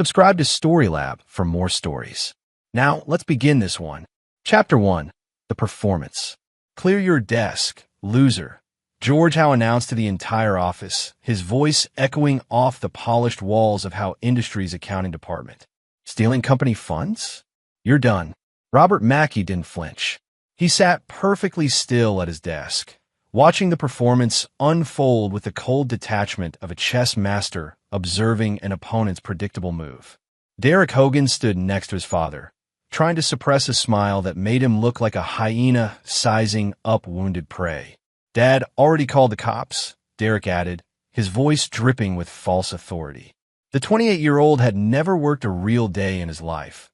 Subscribe to Storylab for more stories. Now, let's begin this one. Chapter 1. The Performance. Clear your desk, loser. George Howe announced to the entire office, his voice echoing off the polished walls of Howe Industries' accounting department. Stealing company funds? You're done. Robert Mackey didn't flinch. He sat perfectly still at his desk, watching the performance unfold with the cold detachment of a chess master observing an opponent's predictable move. Derek Hogan stood next to his father, trying to suppress a smile that made him look like a hyena sizing up wounded prey. "Dad already called the cops," Derek added, his voice dripping with false authority. The 28-year-old had never worked a real day in his life,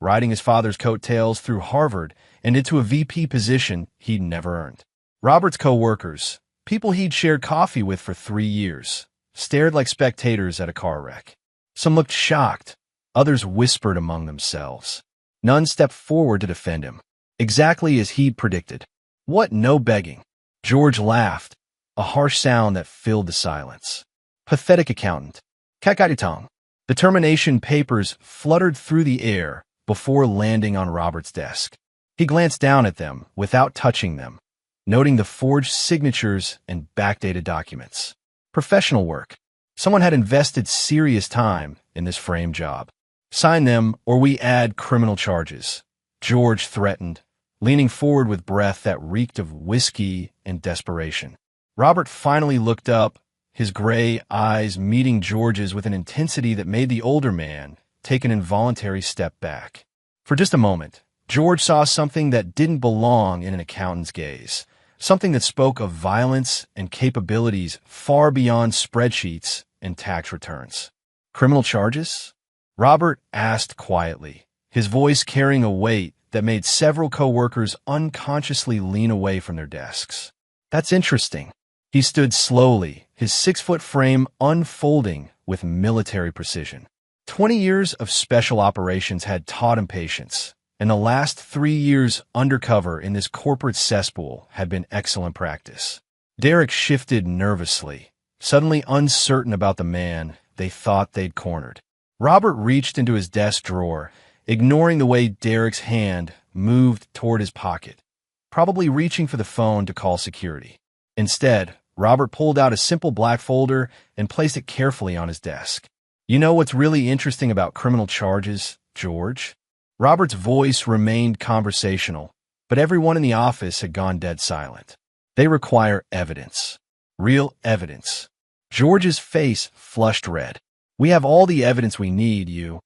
riding his father's coattails through Harvard and into a VP position he'd never earned. Robert's co-workers, people he'd shared coffee with for 3 years, stared like spectators at a car wreck. Some looked shocked, others whispered among themselves. None stepped forward to defend him, exactly as he'd predicted. "What, no begging?" George laughed, a harsh sound that filled the silence. "Pathetic accountant. Kakaditong." The termination papers fluttered through the air before landing on Robert's desk. He glanced down at them without touching them, noting the forged signatures and backdated documents. Professional work. Someone had invested serious time in this frame job. "Sign them or we add criminal charges," George threatened, leaning forward with breath that reeked of whiskey and desperation. Robert finally looked up, his gray eyes meeting George's with an intensity that made the older man take an involuntary step back. For just a moment, George saw something that didn't belong in an accountant's gaze, something that spoke of violence and capabilities far beyond spreadsheets and tax returns. "Criminal charges?" Robert asked quietly, his voice carrying a weight that made several co-workers unconsciously lean away from their desks. "That's interesting." He stood slowly, his 6-foot frame unfolding with military precision. 20 years of special operations had taught him patience, and the last 3 years undercover in this corporate cesspool had been excellent practice. Derek shifted nervously, suddenly uncertain about the man they thought they'd cornered. Robert reached into his desk drawer, ignoring the way Derek's hand moved toward his pocket, probably reaching for the phone to call security. Instead, Robert pulled out a simple black folder and placed it carefully on his desk. "You know what's really interesting about criminal charges, George?" Robert's voice remained conversational, but everyone in the office had gone dead silent. "They require evidence. Real evidence." George's face flushed red. "We have all the evidence we need, you—"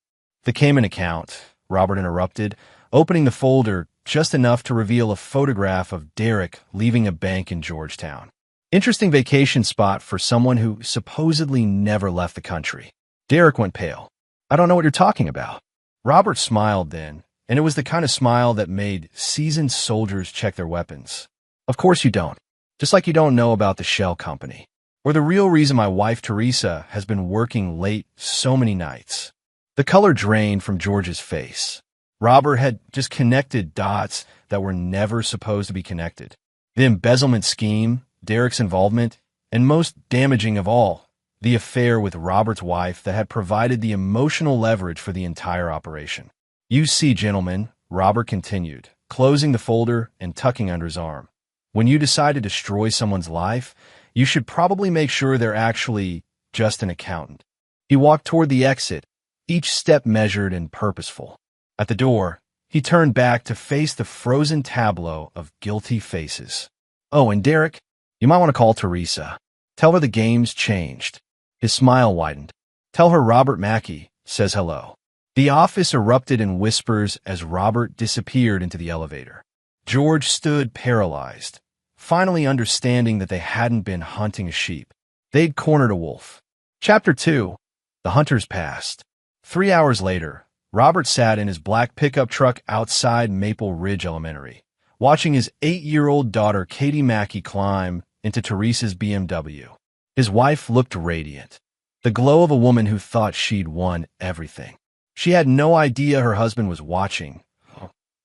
"The Cayman account," Robert interrupted, opening the folder just enough to reveal a photograph of Derek leaving a bank in Georgetown. Interesting vacation spot for someone who supposedly never left the country. Derek went pale. "I don't know what you're talking about." Robert smiled then, and it was the kind of smile that made seasoned soldiers check their weapons. "Of course you don't. Just like you don't know about the shell company, or the real reason my wife Teresa has been working late so many nights." The color drained from George's face. Robert had just connected dots that were never supposed to be connected. The embezzlement scheme, Derek's involvement, and most damaging of all, the affair with Robert's wife that had provided the emotional leverage for the entire operation. "You see, gentlemen," Robert continued, closing the folder and tucking under his arm, "when you decide to destroy someone's life, you should probably make sure they're actually just an accountant." He walked toward the exit, each step measured and purposeful. At the door, he turned back to face the frozen tableau of guilty faces. "Oh, and Derek, you might want to call Teresa. Tell her the game's changed." His smile widened. "Tell her Robert Mackey says hello." The office erupted in whispers as Robert disappeared into the elevator. George stood paralyzed, finally understanding that they hadn't been hunting a sheep. They'd cornered a wolf. Chapter 2. The Hunters Passed. 3 hours later, Robert sat in his black pickup truck outside Maple Ridge Elementary, watching his 8-year-old daughter Katie Mackey climb into Teresa's BMW. His wife looked radiant, the glow of a woman who thought she'd won everything. She had no idea her husband was watching,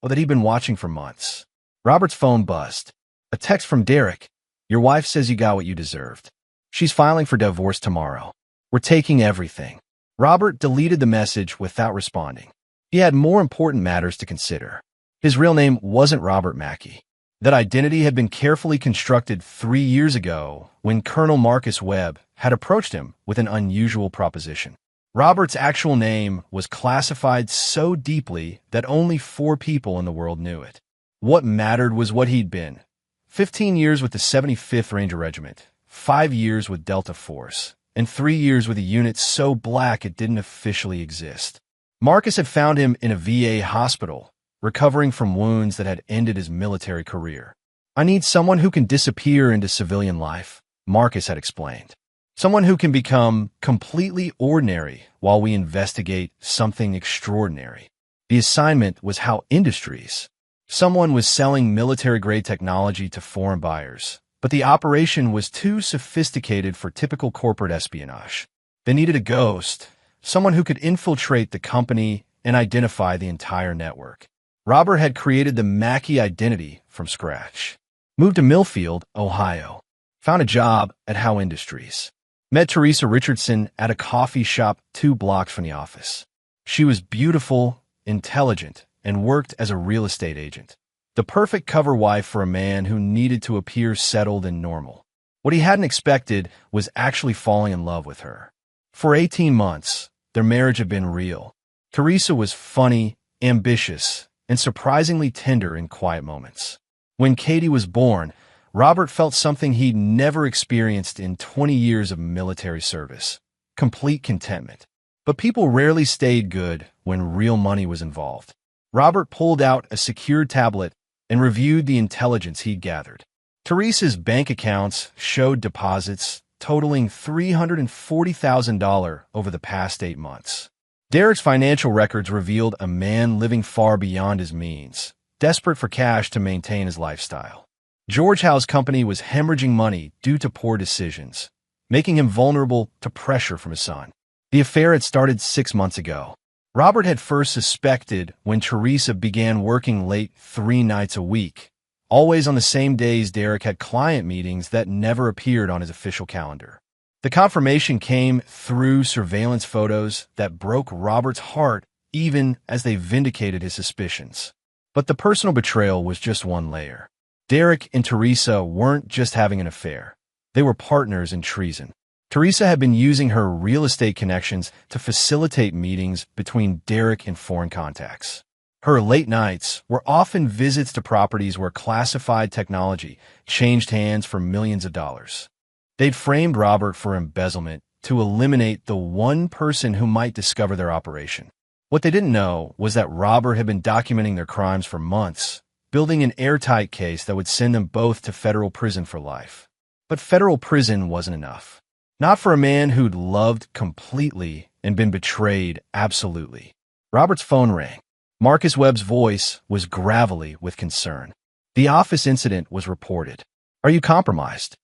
or that he'd been watching for months. Robert's phone buzzed. A text from Derek. "Your wife says you got what you deserved. She's filing for divorce tomorrow. We're taking everything." Robert deleted the message without responding. He had more important matters to consider. His real name wasn't Robert Mackey. That identity had been carefully constructed 3 years ago when Colonel Marcus Webb had approached him with an unusual proposition. Robert's actual name was classified so deeply that only 4 people in the world knew it. What mattered was what he'd been. 15 years with the 75th Ranger Regiment, 5 years with Delta Force, and 3 years with a unit so black it didn't officially exist. Marcus had found him in a VA hospital, recovering from wounds that had ended his military career. "I need someone who can disappear into civilian life," Marcus had explained. "Someone who can become completely ordinary while we investigate something extraordinary." The assignment was how industries. Someone was selling military-grade technology to foreign buyers, but the operation was too sophisticated for typical corporate espionage. They needed a ghost, someone who could infiltrate the company and identify the entire network. Robert had created the Mackey identity from scratch. Moved to Millfield, Ohio. Found a job at Howe Industries. Met Teresa Richardson at a coffee shop 2 blocks from the office. She was beautiful, intelligent, and worked as a real estate agent. The perfect cover wife for a man who needed to appear settled and normal. What he hadn't expected was actually falling in love with her. For 18 months, their marriage had been real. Teresa was funny, ambitious, and surprisingly tender in quiet moments. When Katie was born, Robert felt something he'd never experienced in 20 years of military service: complete contentment. But people rarely stayed good when real money was involved. Robert pulled out a secured tablet and reviewed the intelligence he'd gathered. Teresa's bank accounts showed deposits totaling $340,000 over the past 8 months. Derek's financial records revealed a man living far beyond his means, desperate for cash to maintain his lifestyle. George Howe's company was hemorrhaging money due to poor decisions, making him vulnerable to pressure from his son. The affair had started 6 months ago. Robert had first suspected when Teresa began working late 3 nights a week, always on the same days Derek had client meetings that never appeared on his official calendar. The confirmation came through surveillance photos that broke Robert's heart even as they vindicated his suspicions. But the personal betrayal was just one layer. Derek and Teresa weren't just having an affair. They were partners in treason. Teresa had been using her real estate connections to facilitate meetings between Derek and foreign contacts. Her late nights were often visits to properties where classified technology changed hands for millions of dollars. They'd framed Robert for embezzlement to eliminate the one person who might discover their operation. What they didn't know was that Robert had been documenting their crimes for months, building an airtight case that would send them both to federal prison for life. But federal prison wasn't enough. Not for a man who'd loved completely and been betrayed absolutely. Robert's phone rang. Marcus Webb's voice was gravelly with concern. The office incident was reported. "Are you compromised?"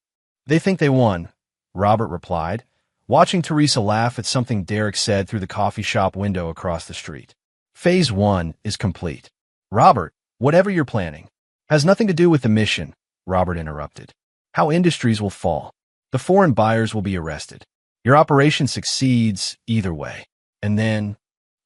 "They think they won," Robert replied, watching Teresa laugh at something Derek said through the coffee shop window across the street. "Phase 1 is complete." "Robert, whatever you're planning has nothing to do with the mission," Robert interrupted. "How Industries will fall. The foreign buyers will be arrested. Your operation succeeds either way." And then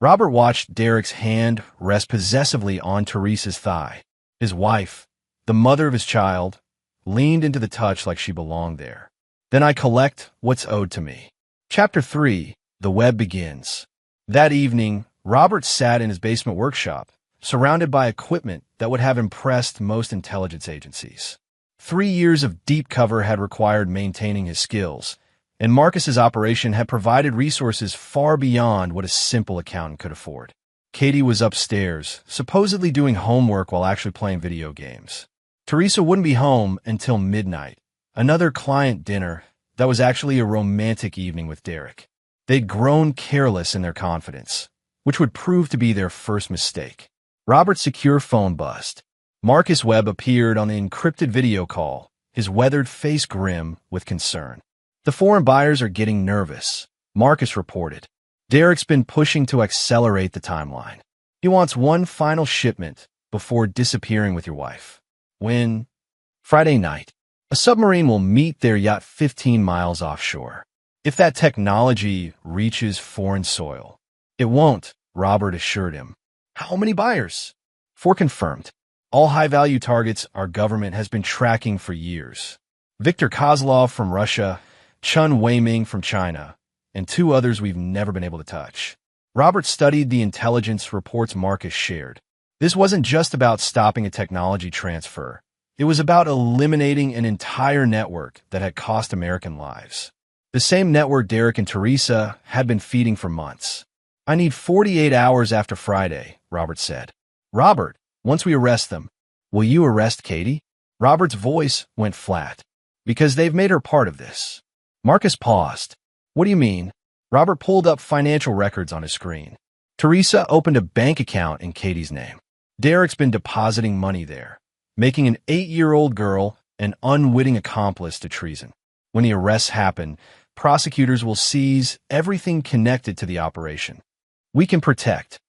Robert watched Derek's hand rest possessively on Teresa's thigh. His wife, the mother of his child, leaned into the touch like she belonged there. "Then I collect what's owed to me." Chapter 3, The Web Begins. That evening, Robert sat in his basement workshop, surrounded by equipment that would have impressed most intelligence agencies. 3 years of deep cover had required maintaining his skills, and Marcus's operation had provided resources far beyond what a simple accountant could afford. Katie was upstairs, supposedly doing homework while actually playing video games. Teresa wouldn't be home until midnight, another client dinner that was actually a romantic evening with Derek. They'd grown careless in their confidence, which would prove to be their first mistake. Robert's secure phone buzzed. Marcus Webb appeared on the encrypted video call, his weathered face grim with concern. "The foreign buyers are getting nervous," Marcus reported. "Derek's been pushing to accelerate the timeline. He wants one final shipment before disappearing with your wife. When?" "Friday night. A submarine will meet their yacht 15 miles offshore." if that technology reaches foreign soil. It won't, Robert assured him. How many buyers? 4 confirmed. All high-value targets our government has been tracking for years. Viktor Kozlov from Russia, Chun Weiming from China, and 2 others we've never been able to touch. Robert studied the intelligence reports Marcus shared. This wasn't just about stopping a technology transfer. It was about eliminating an entire network that had cost American lives. The same network Derek and Teresa had been feeding for months. I need 48 hours after Friday, Robert said. Robert, once we arrest them, will you arrest Katie? Robert's voice went flat. Because they've made her part of this. Marcus paused. What do you mean? Robert pulled up financial records on his screen. Teresa opened a bank account in Katie's name. Derek's been depositing money there, making an 8-year-old girl an unwitting accomplice to treason. When the arrests happen, prosecutors will seize everything connected to the operation. We can protect.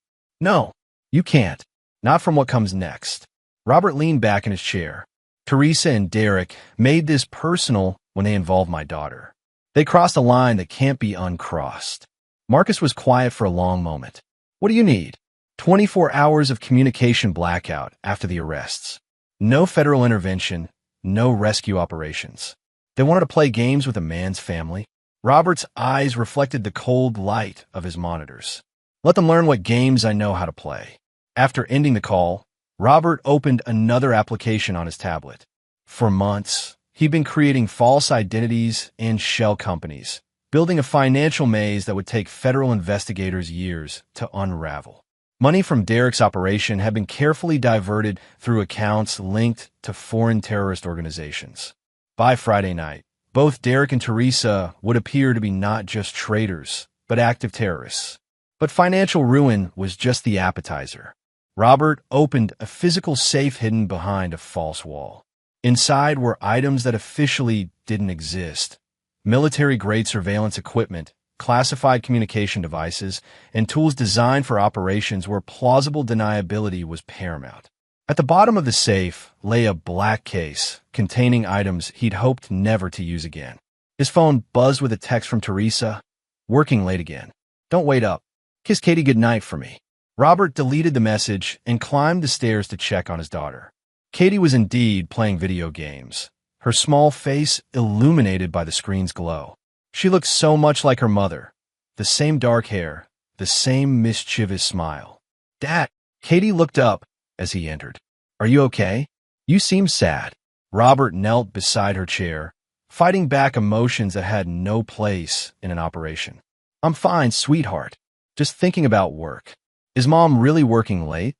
No, you can't. Not from what comes next. Robert leaned back in his chair. Teresa and Derek made this personal when they involved my daughter. They crossed a line that can't be uncrossed. Marcus was quiet for a long moment. What do you need? 24 hours of communication blackout after the arrests. No federal intervention, no rescue operations. They wanted to play games with a man's family. Robert's eyes reflected the cold light of his monitors. Let them learn what games I know how to play. After ending the call, Robert opened another application on his tablet. For months, he'd been creating false identities and shell companies, building a financial maze that would take federal investigators years to unravel. Money from Derek's operation had been carefully diverted through accounts linked to foreign terrorist organizations. By Friday night, both Derek and Teresa would appear to be not just traitors, but active terrorists. But financial ruin was just the appetizer. Robert opened a physical safe hidden behind a false wall. Inside were items that officially didn't exist. Military-grade surveillance equipment, classified communication devices, and tools designed for operations where plausible deniability was paramount. At the bottom of the safe lay a black case containing items he'd hoped never to use again. His phone buzzed with a text from Teresa. Working late again. Don't wait up. Kiss Katie goodnight for me. Robert deleted the message and climbed the stairs to check on his daughter. Katie was indeed playing video games, her small face illuminated by the screen's glow. She looked so much like her mother. The same dark hair, the same mischievous smile. Dad! Katie looked up as he entered. Are you okay? You seem sad. Robert knelt beside her chair, fighting back emotions that had no place in an operation. I'm fine, sweetheart. Just thinking about work. Is Mom really working late?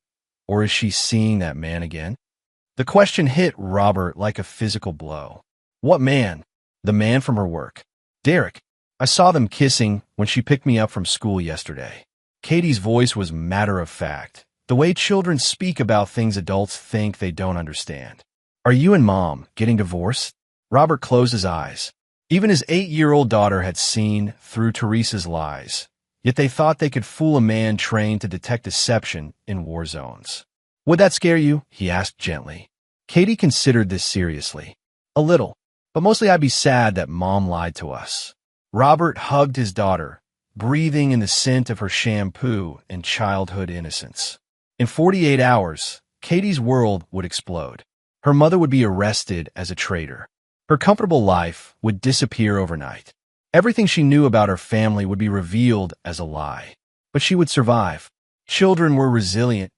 Or is she seeing that man again? The question hit Robert like a physical blow. What man? The man from her work. Derek. I saw them kissing when she picked me up from school yesterday. Katie's voice was matter-of-fact, the way children speak about things adults think they don't understand. Are you and Mom getting divorced? Robert closed his eyes. Even his 8-year-old daughter had seen through Teresa's lies. Yet they thought they could fool a man trained to detect deception in war zones. Would that scare you? He asked gently. Katie considered this seriously. A little, but mostly I'd be sad that Mom lied to us. Robert hugged his daughter, breathing in the scent of her shampoo and childhood innocence. In 48 hours, Katie's world would explode. Her mother would be arrested as a traitor. Her comfortable life would disappear overnight. Everything she knew about her family would be revealed as a lie. But she would survive. Children were resilient,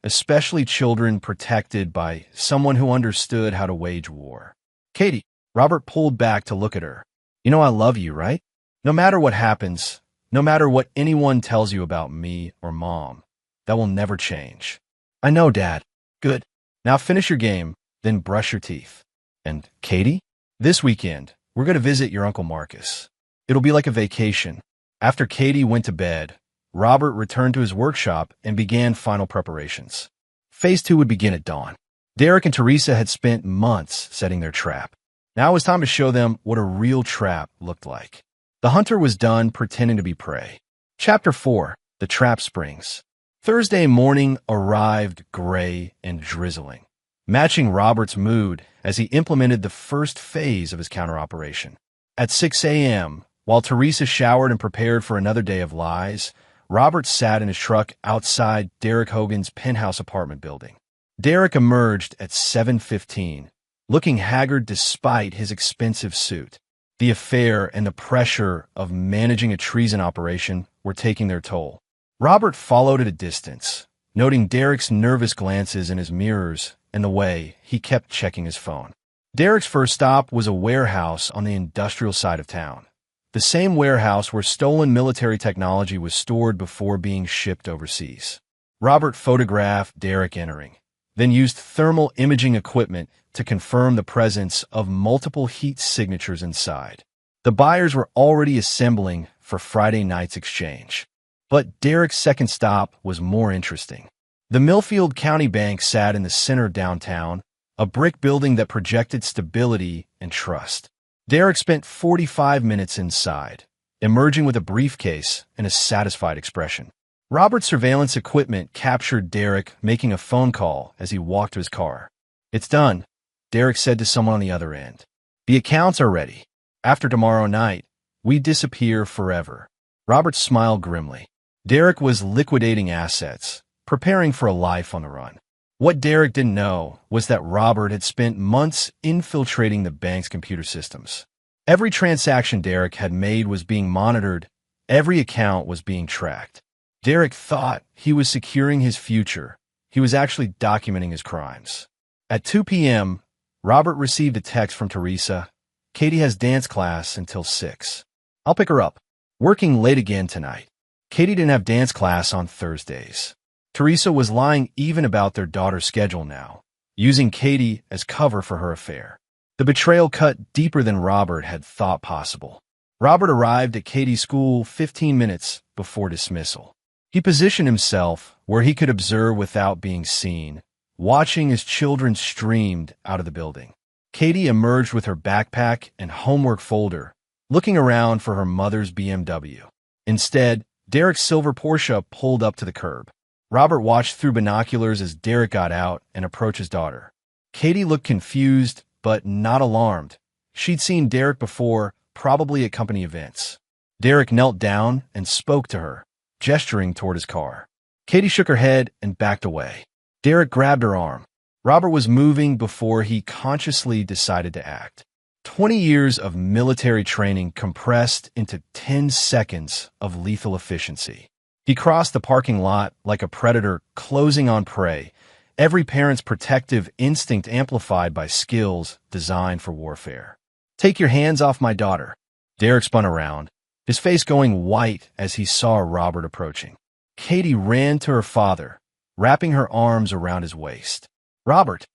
especially children protected by someone who understood how to wage war. Katie, Robert pulled back to look at her. You know I love you, right? No matter what happens, no matter what anyone tells you about me or Mom, that will never change. I know, Dad. Good. Now finish your game, then brush your teeth. And Katie? This weekend, we're going to visit your Uncle Marcus. It'll be like a vacation. After Katie went to bed, Robert returned to his workshop and began final preparations. Phase 2 would begin at dawn. Derek and Teresa had spent months setting their trap. Now it was time to show them what a real trap looked like. The hunter was done pretending to be prey. Chapter 4. The Trap Springs. Thursday morning arrived gray and drizzling, matching Robert's mood as he implemented the first phase of his counter-operation. At 6 a.m., While Teresa showered and prepared for another day of lies, Robert sat in his truck outside Derek Hogan's penthouse apartment building. Derek emerged at 7:15, looking haggard despite his expensive suit. The affair and the pressure of managing a treason operation were taking their toll. Robert followed at a distance, noting Derek's nervous glances in his mirrors and the way he kept checking his phone. Derek's first stop was a warehouse on the industrial side of town, the same warehouse where stolen military technology was stored before being shipped overseas. Robert photographed Derek entering, then used thermal imaging equipment to confirm the presence of multiple heat signatures inside. The buyers were already assembling for Friday night's exchange. But Derek's second stop was more interesting. The Millfield County Bank sat in the center of downtown, a brick building that projected stability and trust. Derek spent 45 minutes inside, emerging with a briefcase and a satisfied expression. Robert's surveillance equipment captured Derek making a phone call as he walked to his car. "It's done," Derek said to someone on the other end. "The accounts are ready. After tomorrow night, we disappear forever." Robert smiled grimly. Derek was liquidating assets, preparing for a life on the run. What Derek didn't know was that Robert had spent months infiltrating the bank's computer systems. Every transaction Derek had made was being monitored. Every account was being tracked. Derek thought he was securing his future. He was actually documenting his crimes. At 2 p.m., Robert received a text from Teresa. "Katie has dance class until 6. I'll pick her up. Working late again tonight." Katie didn't have dance class on Thursdays. Teresa was lying even about their daughter's schedule now, using Katie as cover for her affair. The betrayal cut deeper than Robert had thought possible. Robert arrived at Katie's school 15 minutes before dismissal. He positioned himself where he could observe without being seen, watching as children streamed out of the building. Katie emerged with her backpack and homework folder, looking around for her mother's BMW. Instead, Derek's silver Porsche pulled up to the curb. Robert watched through binoculars as Derek got out and approached his daughter. Katie looked confused, but not alarmed. She'd seen Derek before, probably at company events. Derek knelt down and spoke to her, gesturing toward his car. Katie shook her head and backed away. Derek grabbed her arm. Robert was moving before he consciously decided to act. 20 years of military training compressed into 10 seconds of lethal efficiency. He crossed the parking lot like a predator closing on prey, every parent's protective instinct amplified by skills designed for warfare. "Take your hands off my daughter." Derek spun around, his face going white as he saw Robert approaching. Katie ran to her father, wrapping her arms around his waist. "Robert,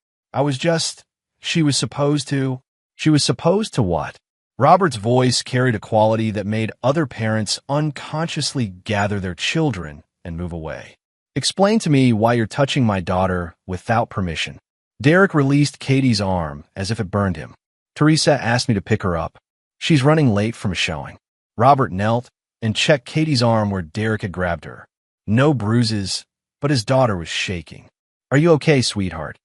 she was supposed to..." "She was supposed to what?" Robert's voice carried a quality that made other parents unconsciously gather their children and move away. "Explain to me why you're touching my daughter without permission." Derek released Katie's arm as if it burned him. "Teresa asked me to pick her up. She's running late from a showing." Robert knelt and checked Katie's arm where Derek had grabbed her. No bruises, but his daughter was shaking. "Are you okay, sweetheart?"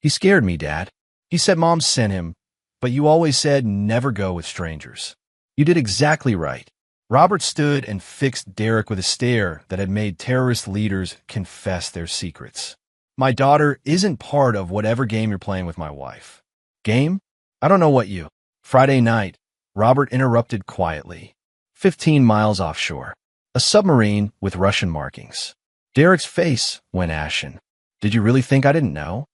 "He scared me, Dad. He said Mom sent him, but you always said never go with strangers." "You did exactly right." Robert stood and fixed Derek with a stare that had made terrorist leaders confess their secrets. "My daughter isn't part of whatever game you're playing with my wife." "Game? I don't know what you..." Friday night, Robert interrupted quietly. 15 miles offshore. A submarine with Russian markings. Derek's face went ashen. "Did you really think I didn't know?"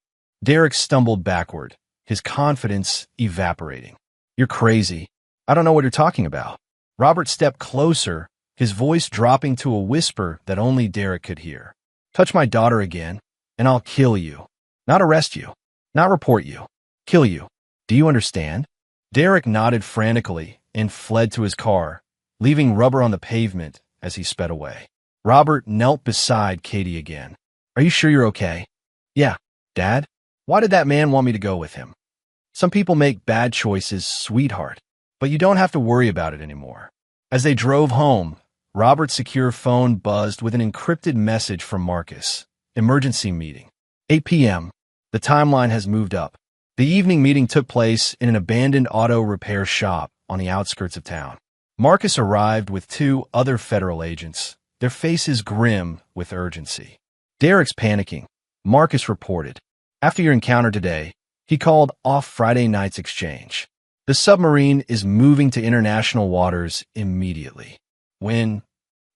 Derek stumbled backward, his confidence evaporating. "You're crazy. I don't know what you're talking about." Robert stepped closer, his voice dropping to a whisper that only Derek could hear. "Touch my daughter again, and I'll kill you. Not arrest you. Not report you. Kill you. Do you understand?" Derek nodded frantically and fled to his car, leaving rubber on the pavement as he sped away. Robert knelt beside Katie again. "Are you sure you're okay?" "Yeah, Dad. Why did that man want me to go with him?" "Some people make bad choices, sweetheart, but you don't have to worry about it anymore." As they drove home, Robert's secure phone buzzed with an encrypted message from Marcus. "Emergency meeting. 8 p.m. The timeline has moved up." The evening meeting took place in an abandoned auto repair shop on the outskirts of town. Marcus arrived with two other federal agents, their faces grim with urgency. "Derek's panicking," Marcus reported. "After your encounter today, he called off Friday night's exchange. The submarine is moving to international waters immediately." "When?"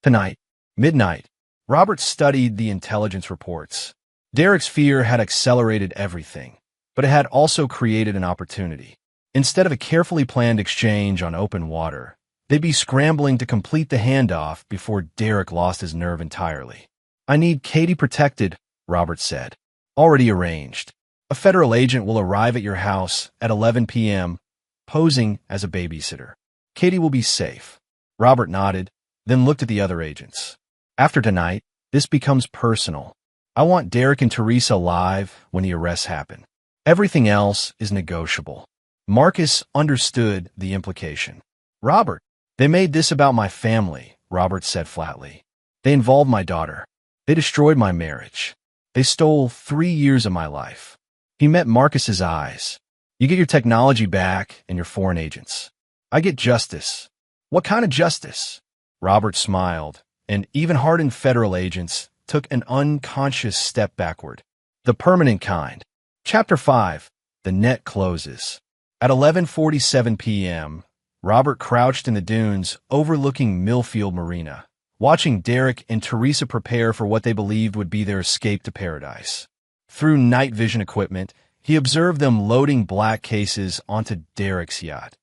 "Tonight. Midnight." Robert studied the intelligence reports. Derek's fear had accelerated everything, but it had also created an opportunity. Instead of a carefully planned exchange on open water, they'd be scrambling to complete the handoff before Derek lost his nerve entirely. "I need Katie protected," Robert said. "Already arranged. A federal agent will arrive at your house at 11 p.m., posing as a babysitter. Katie will be safe." Robert nodded, then looked at the other agents. "After tonight, this becomes personal. I want Derek and Teresa alive when the arrests happen. Everything else is negotiable." Marcus understood the implication. "Robert, they made this about my family," Robert said flatly. "They involved my daughter. They destroyed my marriage. They stole 3 years of my life." He met Marcus's eyes. "You get your technology back and your foreign agents. I get justice." "What kind of justice?" Robert smiled, and even hardened federal agents took an unconscious step backward. "The permanent kind." Chapter 5. The Net Closes. At 11:47 p.m., Robert crouched in the dunes overlooking Millfield Marina, watching Derek and Teresa prepare for what they believed would be their escape to paradise. Through night vision equipment, he observed them loading black cases onto Derek's yacht.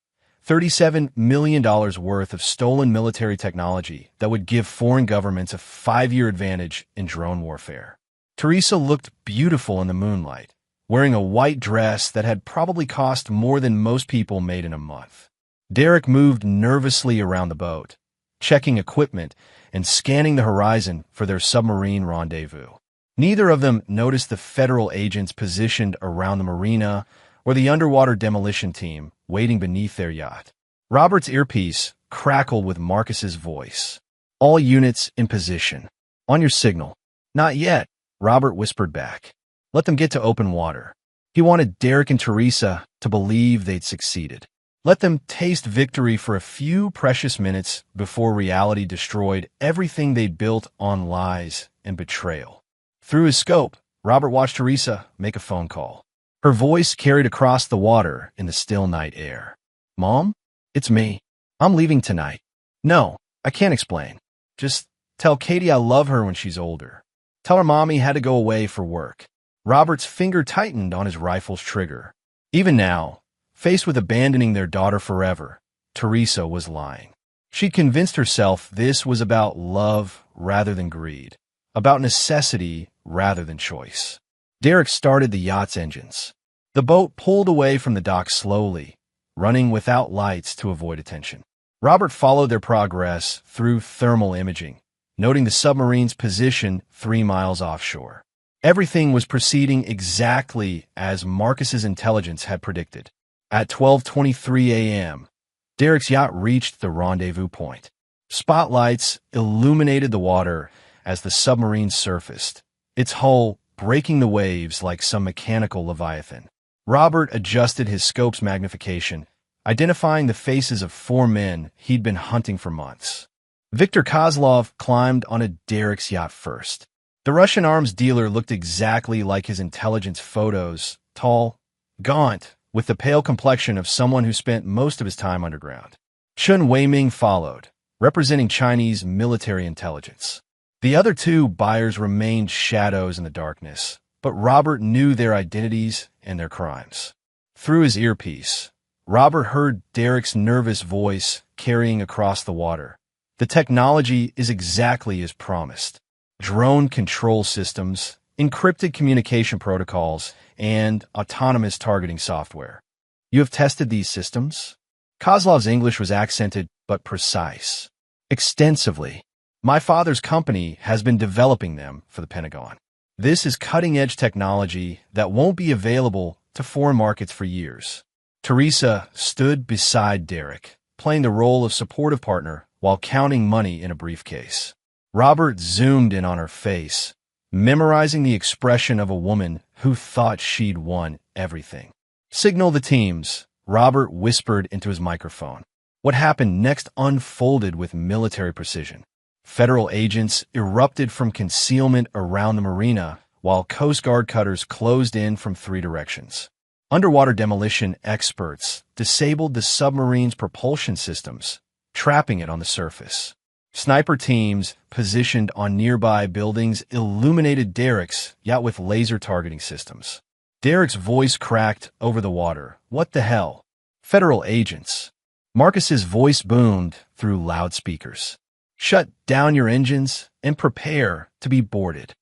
$37 million worth of stolen military technology that would give foreign governments a 5-year advantage in drone warfare. Teresa looked beautiful in the moonlight, wearing a white dress that had probably cost more than most people made in a month. Derek moved nervously around the boat, checking equipment and scanning the horizon for their submarine rendezvous. Neither of them noticed the federal agents positioned around the marina or the underwater demolition team waiting beneath their yacht. Robert's earpiece crackled with Marcus's voice. "All units in position. On your signal." "Not yet," Robert whispered back. "Let them get to open water." He wanted Derek and Teresa to believe they'd succeeded. Let them taste victory for a few precious minutes before reality destroyed everything they'd built on lies and betrayal. Through his scope, Robert watched Teresa make a phone call. Her voice carried across the water in the still night air. "Mom? It's me. I'm leaving tonight." "No, I can't explain. Just tell Katie I love her when she's older. Tell her Mommy had to go away for work." Robert's finger tightened on his rifle's trigger. Even now, faced with abandoning their daughter forever, Teresa was lying. She'd convinced herself this was about love rather than greed, about necessity rather than choice. Derek started the yacht's engines. The boat pulled away from the dock slowly, running without lights to avoid attention. Robert followed their progress through thermal imaging, noting the submarine's position 3 miles offshore. Everything was proceeding exactly as Marcus's intelligence had predicted. At 12:23 a.m., Derek's yacht reached the rendezvous point. Spotlights illuminated the water as the submarine surfaced, its hull breaking the waves like some mechanical leviathan. Robert adjusted his scope's magnification, identifying the faces of 4 men he'd been hunting for months. Viktor Kozlov climbed onto Derek's yacht first. The Russian arms dealer looked exactly like his intelligence photos, tall, gaunt, with the pale complexion of someone who spent most of his time underground. Chun Weiming followed, representing Chinese military intelligence. The other 2 buyers remained shadows in the darkness, but Robert knew their identities and their crimes. Through his earpiece, Robert heard Derek's nervous voice carrying across the water. "The technology is exactly as promised. Drone control systems, encrypted communication protocols, and autonomous targeting software. You have tested these systems?" Kozlov's English was accented but precise. "Extensively. My father's company has been developing them for the Pentagon. This is cutting-edge technology that won't be available to foreign markets for years." Teresa stood beside Derek, playing the role of supportive partner while counting money in a briefcase. Robert zoomed in on her face, memorizing the expression of a woman who thought she'd won everything. "Signal the teams," Robert whispered into his microphone. What happened next unfolded with military precision. Federal agents erupted from concealment around the marina, while Coast Guard cutters closed in from 3 directions. Underwater demolition experts disabled the submarine's propulsion systems, trapping it on the surface. Sniper teams positioned on nearby buildings illuminated derricks, yet with laser targeting systems. Derek's voice cracked over the water. "What the hell?" "Federal agents." Marcus's voice boomed through loudspeakers. "Shut down your engines and prepare to be boarded."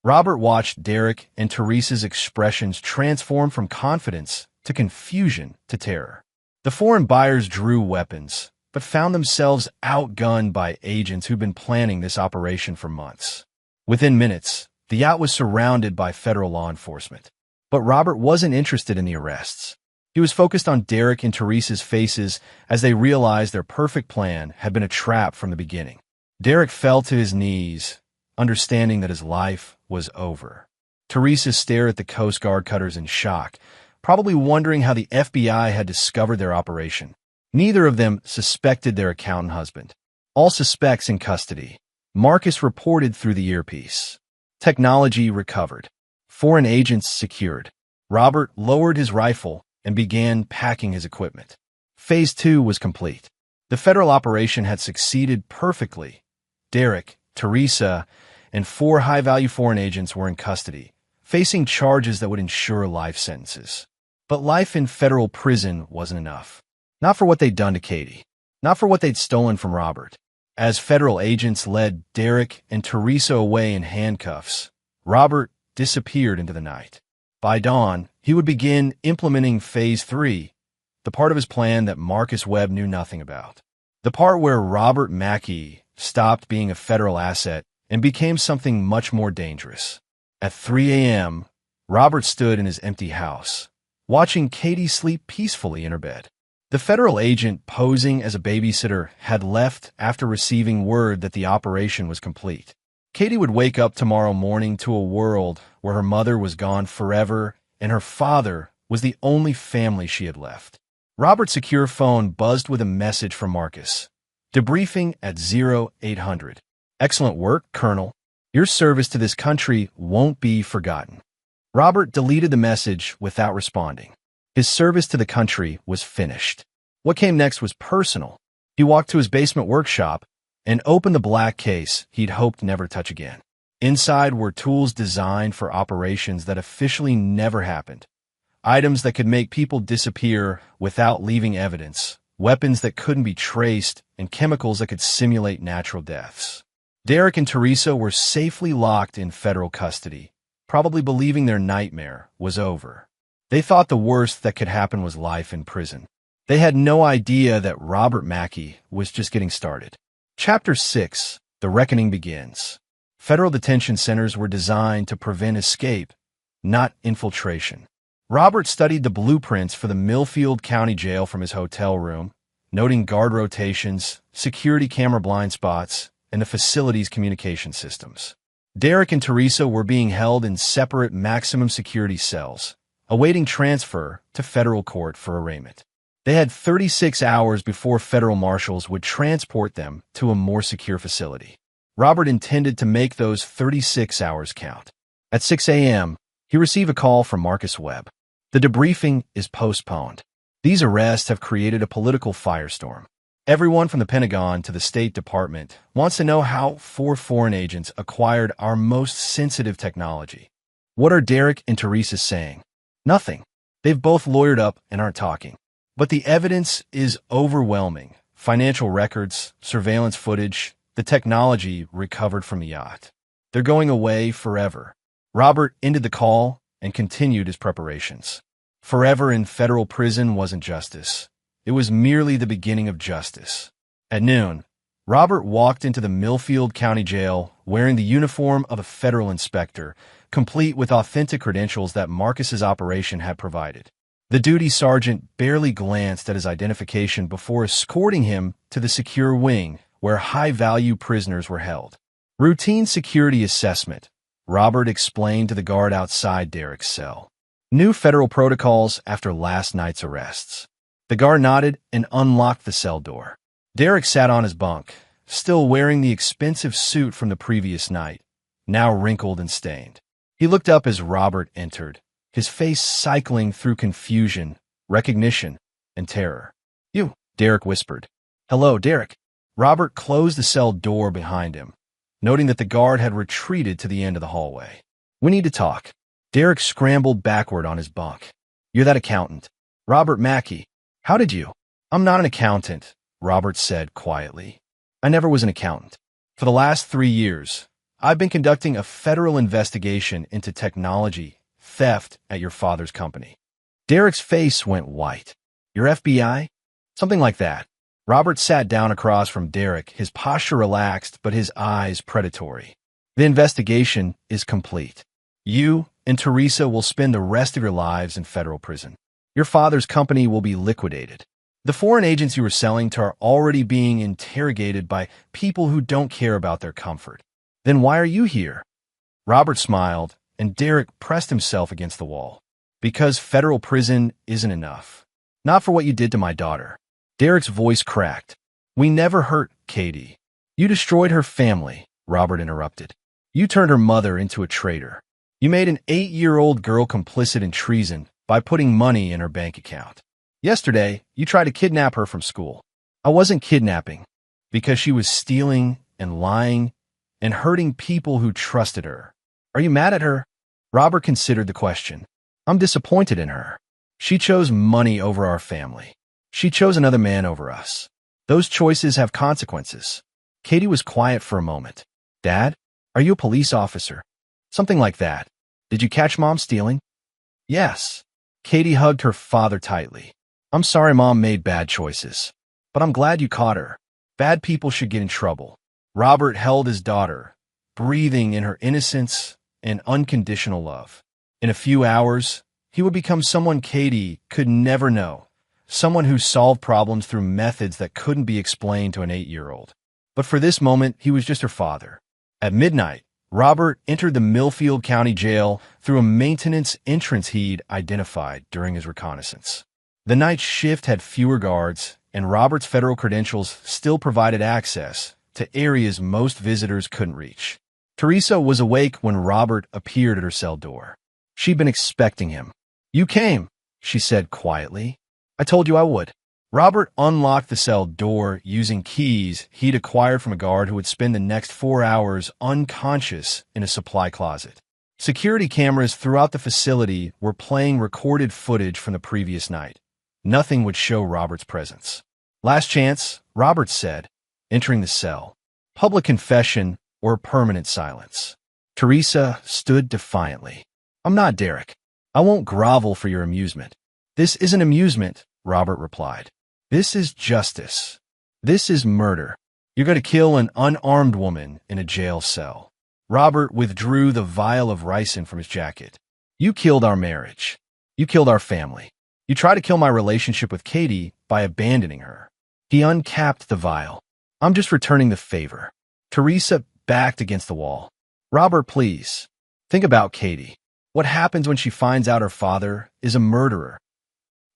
Robert watched Derek and Teresa's expressions transform from confidence to confusion to terror. The foreign buyers drew weapons, but found themselves outgunned by agents who'd been planning this operation for months. Within minutes, the yacht was surrounded by federal law enforcement. But Robert wasn't interested in the arrests. He was focused on Derek and Teresa's faces as they realized their perfect plan had been a trap from the beginning. Derek fell to his knees, understanding that his life was over. Teresa stared at the Coast Guard cutters in shock, probably wondering how the FBI had discovered their operation. Neither of them suspected their accountant husband. "All suspects in custody," Marcus reported through the earpiece. Technology recovered. Foreign agents secured. Robert lowered his rifle and began packing his equipment. Phase 2 was complete. The federal operation had succeeded perfectly. Derek, Teresa, and 4 high-value foreign agents were in custody, facing charges that would ensure life sentences. But life in federal prison wasn't enough. Not for what they'd done to Katie. Not for what they'd stolen from Robert. As federal agents led Derek and Teresa away in handcuffs, Robert disappeared into the night. By dawn, he would begin implementing Phase 3, the part of his plan that Marcus Webb knew nothing about. The part where Robert Mackey stopped being a federal asset and became something much more dangerous. At 3 a.m., Robert stood in his empty house, watching Katie sleep peacefully in her bed. The federal agent posing as a babysitter had left after receiving word that the operation was complete. Katie would wake up tomorrow morning to a world where her mother was gone forever and her father was the only family she had left. Robert's secure phone buzzed with a message from Marcus. Debriefing at 0800. "Excellent work, Colonel. Your service to this country won't be forgotten." Robert deleted the message without responding. His service to the country was finished. What came next was personal. He walked to his basement workshop and opened the black case he'd hoped never touch again. Inside were tools designed for operations that officially never happened. Items that could make people disappear without leaving evidence, weapons that couldn't be traced, and chemicals that could simulate natural deaths. Derek and Teresa were safely locked in federal custody, probably believing their nightmare was over. They thought the worst that could happen was life in prison. They had no idea that Robert Mackey was just getting started. Chapter 6. The Reckoning begins. Federal detention centers were designed to prevent escape, not infiltration. Robert studied the blueprints for the Millfield County Jail from his hotel room, noting guard rotations, security camera blind spots, and the facility's communication systems. Derek and Teresa were being held in separate maximum security cells, awaiting transfer to federal court for arraignment. They had 36 hours before federal marshals would transport them to a more secure facility. Robert intended to make those 36 hours count. At 6 a.m., he received a call from Marcus Webb. The debriefing is postponed. These arrests have created a political firestorm. Everyone from the Pentagon to the State Department wants to know how 4 foreign agents acquired our most sensitive technology. What are Derek and Teresa saying? Nothing. They've both lawyered up and aren't talking. But the evidence is overwhelming. Financial records, surveillance footage, the technology recovered from the yacht. They're going away forever. Robert ended the call and continued his preparations. Forever in federal prison wasn't justice. It was merely the beginning of justice. At noon, Robert walked into the Millfield County Jail wearing the uniform of a federal inspector, complete with authentic credentials that Marcus's operation had provided. The duty sergeant barely glanced at his identification before escorting him to the secure wing where high-value prisoners were held. Routine security assessment, Robert explained to the guard outside Derek's cell. New federal protocols after last night's arrests. The guard nodded and unlocked the cell door. Derek sat on his bunk, still wearing the expensive suit from the previous night, now wrinkled and stained. He looked up as Robert entered, his face cycling through confusion, recognition, and terror. "You," Derek whispered. "Hello, Derek." Robert closed the cell door behind him, noting that the guard had retreated to the end of the hallway. "We need to talk." Derek scrambled backward on his bunk. "You're that accountant." "Robert Mackey." "How did you?" "I'm not an accountant," Robert said quietly. "I never was an accountant. For the last 3 years, I've been conducting a federal investigation into technology theft at your father's company." Derek's face went white. "Your FBI?" "Something like that." Robert sat down across from Derek, his posture relaxed but his eyes predatory. "The investigation is complete. You and Teresa will spend the rest of your lives in federal prison. Your father's company will be liquidated. The foreign agents you were selling to are already being interrogated by people who don't care about their comfort. Then why are you here?" Robert smiled, and Derek pressed himself against the wall. "Because federal prison isn't enough. Not for what you did to my daughter." Derek's voice cracked. "We never hurt Katie. You destroyed her family," Robert interrupted. "You turned her mother into a traitor. You made an 8-year-old girl complicit in treason by putting money in her bank account. Yesterday, you tried to kidnap her from school. I wasn't kidnapping, because she was stealing and lying and hurting people who trusted her. Are you mad at her?" Robert considered the question. "I'm disappointed in her. She chose money over our family. She chose another man over us. Those choices have consequences." Katie was quiet for a moment. "Dad, are you a police officer?" "Something like that." "Did you catch Mom stealing?" "Yes." Katie hugged her father tightly. "I'm sorry Mom made bad choices, but I'm glad you caught her. Bad people should get in trouble." Robert held his daughter, breathing in her innocence and unconditional love. In a few hours, he would become someone Katie could never know, someone who solved problems through methods that couldn't be explained to an 8-year-old. But for this moment, he was just her father. At midnight, Robert entered the Millfield County Jail through a maintenance entrance he'd identified during his reconnaissance. The night shift had fewer guards, and Robert's federal credentials still provided access to areas most visitors couldn't reach. Teresa was awake when Robert appeared at her cell door. She'd been expecting him. "You came," she said quietly. "I told you I would." Robert unlocked the cell door using keys he'd acquired from a guard who would spend the next 4 hours unconscious in a supply closet. Security cameras throughout the facility were playing recorded footage from the previous night. Nothing would show Robert's presence. "Last chance," Robert said, entering the cell. "Public confession or permanent silence." Teresa stood defiantly. "I'm not Derek. I won't grovel for your amusement." "This isn't amusement," Robert replied. "This is justice. This is murder. You're going to kill an unarmed woman in a jail cell." Robert withdrew the vial of ricin from his jacket. "You killed our marriage. You killed our family. You tried to kill my relationship with Katie by abandoning her." He uncapped the vial. "I'm just returning the favor." Teresa backed against the wall. "Robert, please. Think about Katie. What happens when she finds out her father is a murderer?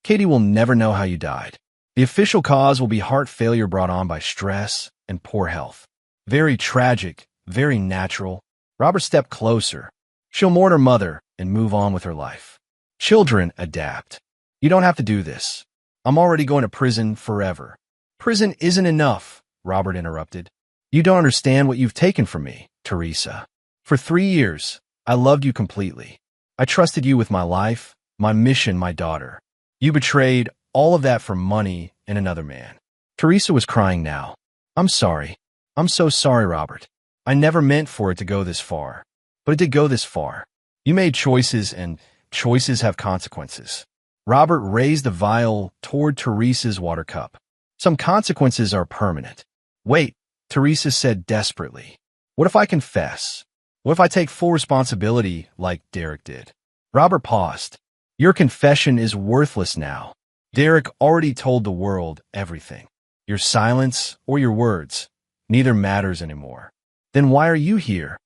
Katie will never know how you died. The official cause will be heart failure brought on by stress and poor health. Very tragic, very natural." Robert stepped closer. "She'll mourn her mother and move on with her life. Children adapt. You don't have to do this. I'm already going to prison forever." "Prison isn't enough," Robert interrupted. "You don't understand what you've taken from me, Teresa. For 3 years, I loved you completely. I trusted you with my life, my mission, my daughter. You betrayed all of that for money and another man." Teresa was crying now. "I'm sorry. I'm so sorry, Robert. I never meant for it to go this far. But it did go this far. You made choices, and choices have consequences." Robert raised the vial toward Teresa's water cup. "Some consequences are permanent." "Wait," Teresa said desperately. "What if I confess? What if I take full responsibility like Derek did?" Robert paused. "Your confession is worthless now. Derek already told the world everything. Your silence or your words, neither matters anymore." "Then why are you here?"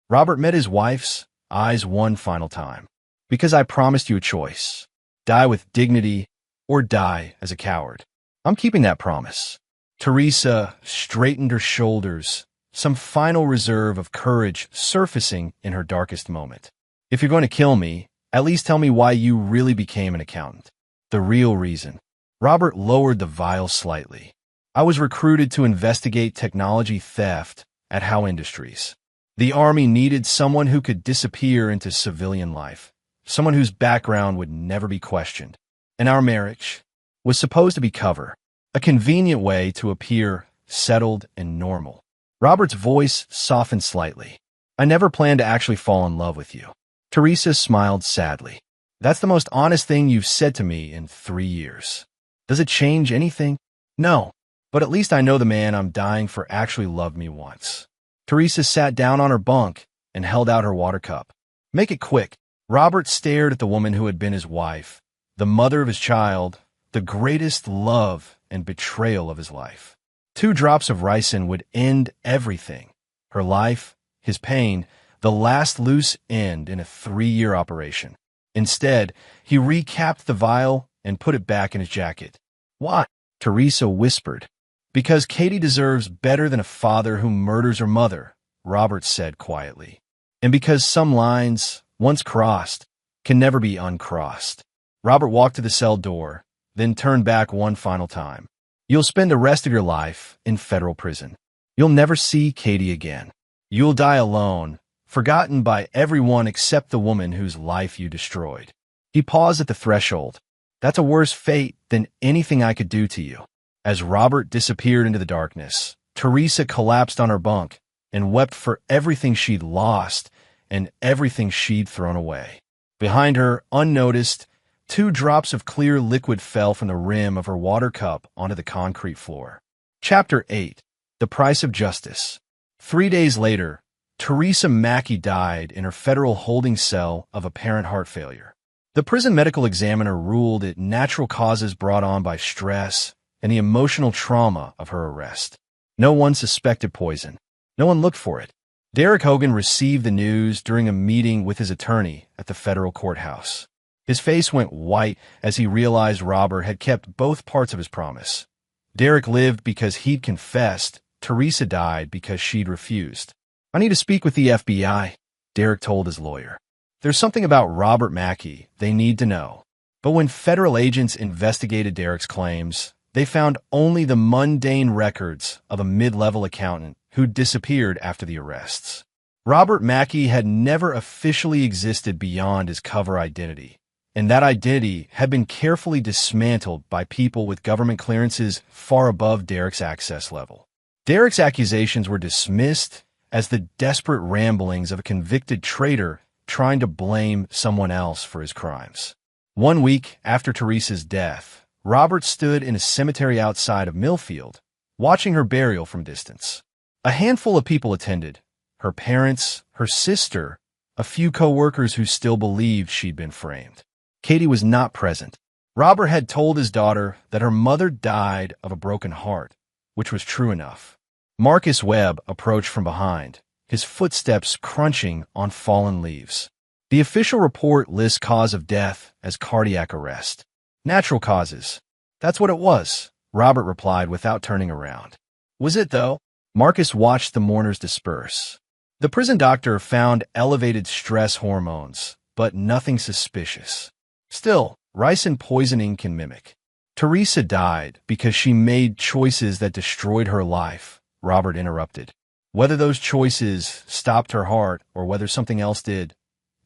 Robert met his wife's eyes one final time. "Because I promised you a choice. Die with dignity or die as a coward. I'm keeping that promise. Teresa straightened her shoulders, some final reserve of courage surfacing in her darkest moment. If you're going to kill me, at least tell me why you really became an accountant. The real reason. Robert lowered the vial slightly. I was recruited to investigate technology theft at Howe Industries. The Army needed someone who could disappear into civilian life, someone whose background would never be questioned. And our marriage was supposed to be cover, a convenient way to appear settled and normal. Robert's voice softened slightly. I never planned to actually fall in love with you. Teresa smiled sadly. That's the most honest thing you've said to me in 3 years. Does it change anything? No, but at least I know the man I'm dying for actually loved me once. Teresa sat down on her bunk and held out her water cup. Make it quick. Robert stared at the woman who had been his wife, the mother of his child, the greatest love and betrayal of his life. 2 drops of ricin would end everything. Her life, his pain, the last loose end in a 3-year operation. Instead, he recapped the vial and put it back in his jacket. Why? Teresa whispered. Because Katie deserves better than a father who murders her mother, Robert said quietly. And because some lines, once crossed, can never be uncrossed. Robert walked to the cell door, then turned back one final time. You'll spend the rest of your life in federal prison. You'll never see Katie again. You'll die alone, forgotten by everyone except the woman whose life you destroyed. He paused at the threshold. That's a worse fate than anything I could do to you. As Robert disappeared into the darkness, Teresa collapsed on her bunk and wept for everything she'd lost and everything she'd thrown away. Behind her, unnoticed, 2 drops of clear liquid fell from the rim of her water cup onto the concrete floor. Chapter 8. The Price of Justice. 3 days later, Teresa Mackey died in her federal holding cell of apparent heart failure. The prison medical examiner ruled it natural causes brought on by stress and the emotional trauma of her arrest. No one suspected poison. No one looked for it. Derek Hogan received the news during a meeting with his attorney at the federal courthouse. His face went white as he realized Robert had kept both parts of his promise. Derek lived because he'd confessed. Teresa died because she'd refused. I need to speak with the FBI, Derek told his lawyer. There's something about Robert Mackey they need to know. But when federal agents investigated Derek's claims, they found only the mundane records of a mid-level accountant who disappeared after the arrests. Robert Mackey had never officially existed beyond his cover identity, and that identity had been carefully dismantled by people with government clearances far above Derek's access level. Derek's accusations were dismissed as the desperate ramblings of a convicted traitor trying to blame someone else for his crimes. 1 week after Teresa's death, Robert stood in a cemetery outside of Millfield, watching her burial from distance. A handful of people attended, her parents, her sister, a few co-workers who still believed she'd been framed. Katie was not present. Robert had told his daughter that her mother died of a broken heart, which was true enough. Marcus Webb approached from behind, his footsteps crunching on fallen leaves. The official report lists cause of death as cardiac arrest. Natural causes. That's what it was, Robert replied without turning around. Was it, though? Marcus watched the mourners disperse. The prison doctor found elevated stress hormones, but nothing suspicious. Still, ricin poisoning can mimic. Teresa died because she made choices that destroyed her life, Robert interrupted. Whether those choices stopped her heart or whether something else did,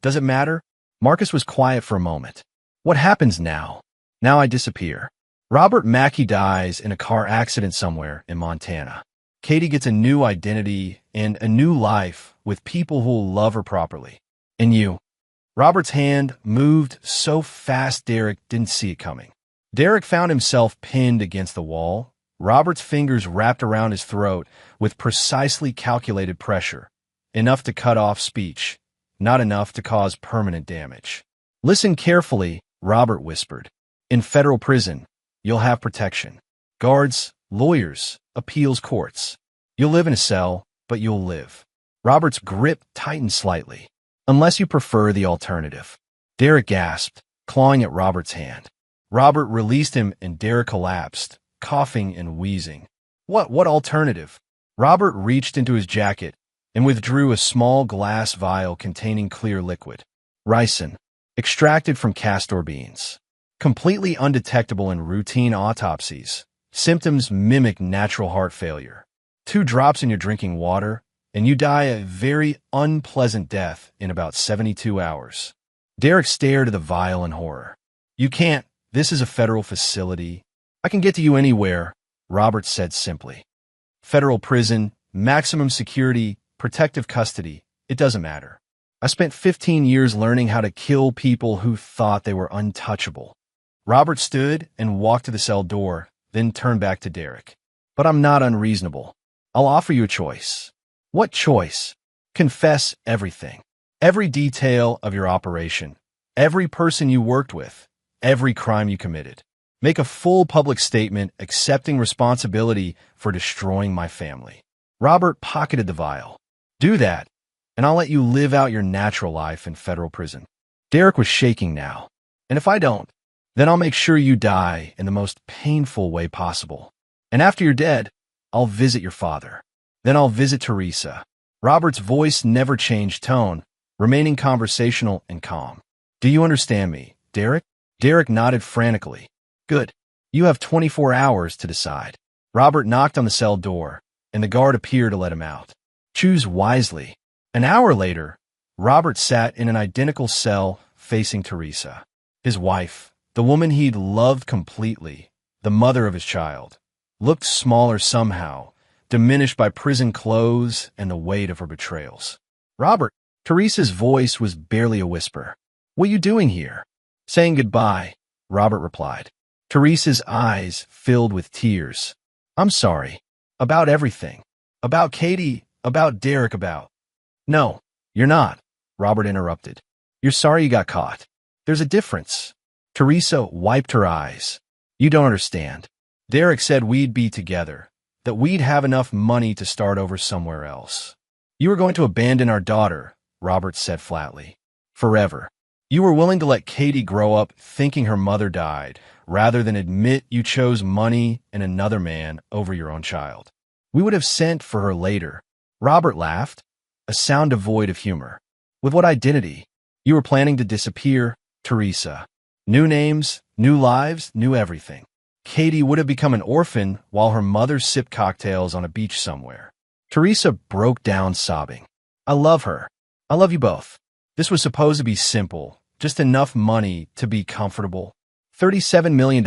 does it matter? Marcus was quiet for a moment. What happens now? Now I disappear. Robert Mackey dies in a car accident somewhere in Montana. Katie gets a new identity and a new life with people who will love her properly. And you. Robert's hand moved so fast Derek didn't see it coming. Derek found himself pinned against the wall, Robert's fingers wrapped around his throat with precisely calculated pressure, enough to cut off speech, not enough to cause permanent damage. Listen carefully, Robert whispered. In federal prison, you'll have protection. Guards, lawyers, appeals courts. You'll live in a cell, but you'll live. Robert's grip tightened slightly. Unless you prefer the alternative. Derek gasped, clawing at Robert's hand. Robert released him and Derek collapsed, coughing and wheezing. What alternative? Robert reached into his jacket and withdrew a small glass vial containing clear liquid. Ricin, extracted from castor beans. Completely undetectable in routine autopsies. Symptoms mimic natural heart failure. 2 drops in your drinking water, and you die a very unpleasant death in about 72 hours. Derek stared at the vial in horror. You can't. This is a federal facility. I can get to you anywhere, Robert said simply. Federal prison, maximum security, protective custody, it doesn't matter. I spent 15 years learning how to kill people who thought they were untouchable. Robert stood and walked to the cell door, then turned back to Derek. But I'm not unreasonable. I'll offer you a choice. What choice? Confess everything. Every detail of your operation. Every person you worked with. Every crime you committed. Make a full public statement accepting responsibility for destroying my family. Robert pocketed the vial. Do that, and I'll let you live out your natural life in federal prison. Derek was shaking now. And if I don't, then I'll make sure you die in the most painful way possible. And after you're dead, I'll visit your father. Then I'll visit Teresa. Robert's voice never changed tone, remaining conversational and calm. Do you understand me, Derek? Derek nodded frantically. Good. You have 24 hours to decide. Robert knocked on the cell door, and the guard appeared to let him out. Choose wisely. An hour later, Robert sat in an identical cell facing Teresa. His wife, the woman he'd loved completely, the mother of his child, looked smaller somehow, diminished by prison clothes and the weight of her betrayals. Robert, Teresa's voice was barely a whisper. What are you doing here? Saying goodbye, Robert replied. Teresa's eyes filled with tears. I'm sorry. About everything. About Katie, about Derek, about... No, you're not, Robert interrupted. You're sorry you got caught. There's a difference. Teresa wiped her eyes. You don't understand. Derek said we'd be together, that we'd have enough money to start over somewhere else. You were going to abandon our daughter, Robert said flatly. Forever. You were willing to let Katie grow up thinking her mother died, rather than admit you chose money and another man over your own child. We would have sent for her later. Robert laughed, a sound devoid of humor. With what identity? You were planning to disappear, Teresa. New names, new lives, new everything. Katie would have become an orphan while her mother sipped cocktails on a beach somewhere. Teresa broke down sobbing. I love her. I love you both. This was supposed to be simple, just enough money to be comfortable. $37 million,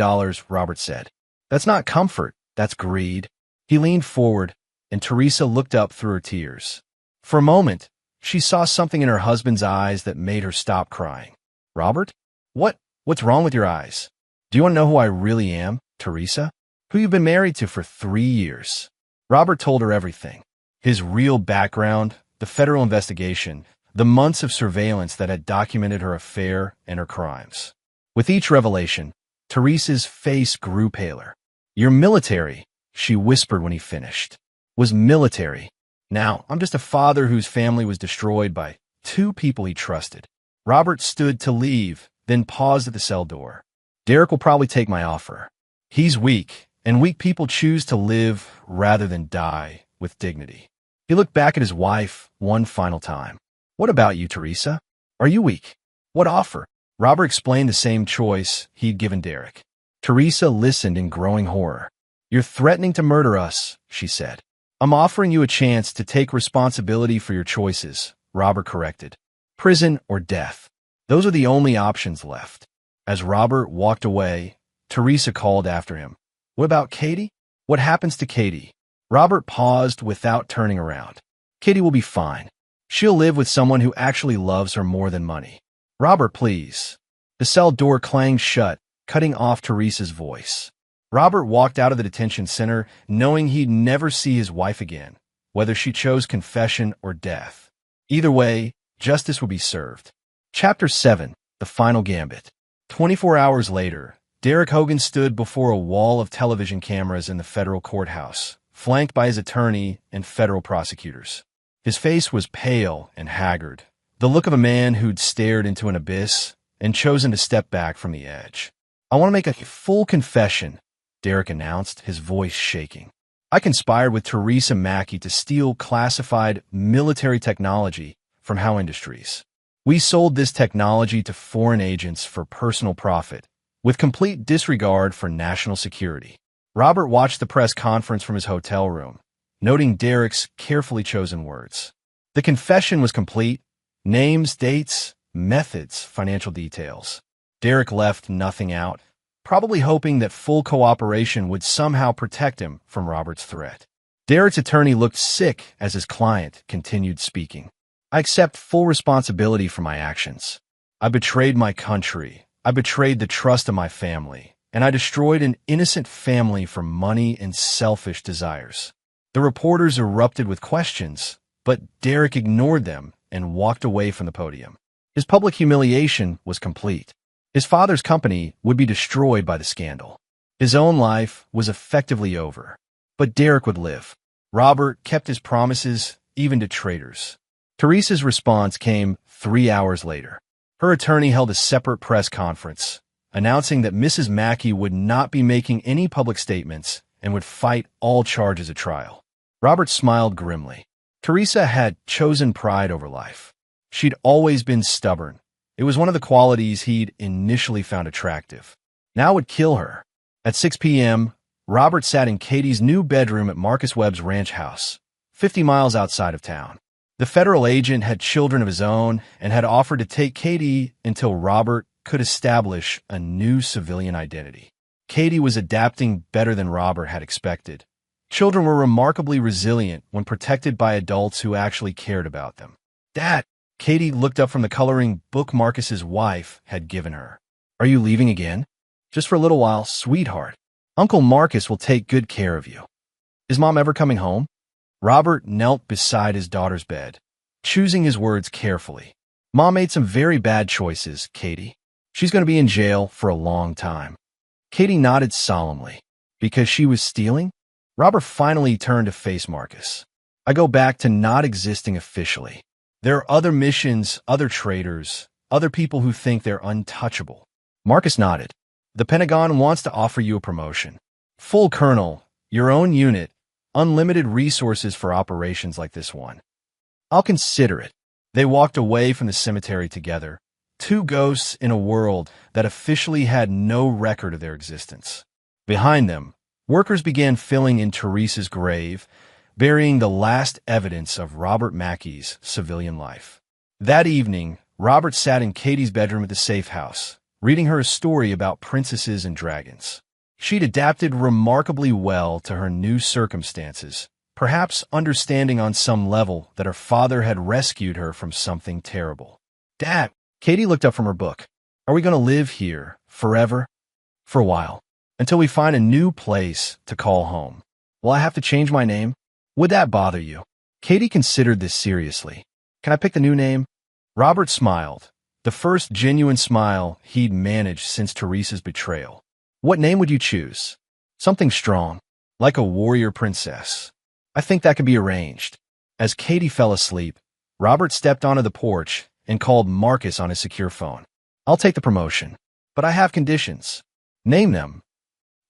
Robert said. That's not comfort, that's greed. He leaned forward, and Teresa looked up through her tears. For a moment, she saw something in her husband's eyes that made her stop crying. Robert? What's wrong with your eyes? Do you want to know who I really am, Teresa? Who you've been married to for 3 years. Robert told her everything. His real background, the federal investigation, the months of surveillance that had documented her affair and her crimes. With each revelation, Teresa's face grew paler. You're military, she whispered when he finished. Was military. Now, I'm just a father whose family was destroyed by 2 people he trusted. Robert stood to leave, then paused at the cell door. Derek will probably take my offer. He's weak, and weak people choose to live rather than die with dignity. He looked back at his wife one final time. What about you, Teresa? Are you weak? What offer? Robert explained the same choice he'd given Derek. Teresa listened in growing horror. You're threatening to murder us, she said. I'm offering you a chance to take responsibility for your choices, Robert corrected. Prison or death. Those are the only options left. As Robert walked away, Teresa called after him. What about Katie? What happens to Katie? Robert paused without turning around. Katie will be fine. She'll live with someone who actually loves her more than money. Robert, please. The cell door clanged shut, cutting off Teresa's voice. Robert walked out of the detention center, knowing he'd never see his wife again, whether she chose confession or death. Either way, justice would be served. Chapter 7. The Final Gambit. 24 hours later, Derek Hogan stood before a wall of television cameras in the federal courthouse, flanked by his attorney and federal prosecutors. His face was pale and haggard, the look of a man who'd stared into an abyss and chosen to step back from the edge. I want to make a full confession, Derek announced, his voice shaking. I conspired with Teresa Mackey to steal classified military technology from Howe Industries. We sold this technology to foreign agents for personal profit, with complete disregard for national security. Robert watched the press conference from his hotel room, noting Derek's carefully chosen words. The confession was complete: names, dates, methods, financial details. Derek left nothing out, probably hoping that full cooperation would somehow protect him from Robert's threat. Derek's attorney looked sick as his client continued speaking. I accept full responsibility for my actions. I betrayed my country. I betrayed the trust of my family, and I destroyed an innocent family for money and selfish desires. The reporters erupted with questions, but Derek ignored them and walked away from the podium. His public humiliation was complete. His father's company would be destroyed by the scandal. His own life was effectively over. But Derek would live. Robert kept his promises, even to traitors. Teresa's response came 3 hours later. Her attorney held a separate press conference, announcing that Mrs. Mackey would not be making any public statements and would fight all charges at trial. Robert smiled grimly. Teresa had chosen pride over life. She'd always been stubborn. It was one of the qualities he'd initially found attractive. Now it would kill her. At 6 p.m., Robert sat in Katie's new bedroom at Marcus Webb's ranch house, 50 miles outside of town. The federal agent had children of his own and had offered to take Katie until Robert could establish a new civilian identity. Katie was adapting better than Robert had expected. Children were remarkably resilient when protected by adults who actually cared about them. Dad, Katie looked up from the coloring book Marcus's wife had given her. Are you leaving again? Just for a little while, sweetheart. Uncle Marcus will take good care of you. Is Mom ever coming home? Robert knelt beside his daughter's bed, choosing his words carefully. Mom made some very bad choices, Katie. She's going to be in jail for a long time. Katie nodded solemnly. Because she was stealing? Robert finally turned to face Marcus. I go back to not existing officially. There are other missions, other traitors, other people who think they're untouchable. Marcus nodded. The Pentagon wants to offer you a promotion. Full colonel, your own unit, unlimited resources for operations like this one. I'll consider it. They walked away from the cemetery together, two ghosts in a world that officially had no record of their existence. Behind them, workers began filling in Teresa's grave, burying the last evidence of Robert Mackey's civilian life. That evening, Robert sat in Katie's bedroom at the safe house, reading her a story about princesses and dragons. She'd adapted remarkably well to her new circumstances, perhaps understanding on some level that her father had rescued her from something terrible. Dad, Katie looked up from her book. Are we going to live here forever? For a while, until we find a new place to call home. Will I have to change my name? Would that bother you? Katie considered this seriously. Can I pick the new name? Robert smiled, the first genuine smile he'd managed since Teresa's betrayal. What name would you choose? Something strong, like a warrior princess. I think that could be arranged. As Katie fell asleep, Robert stepped onto the porch and called Marcus on his secure phone. I'll take the promotion, but I have conditions. Name them.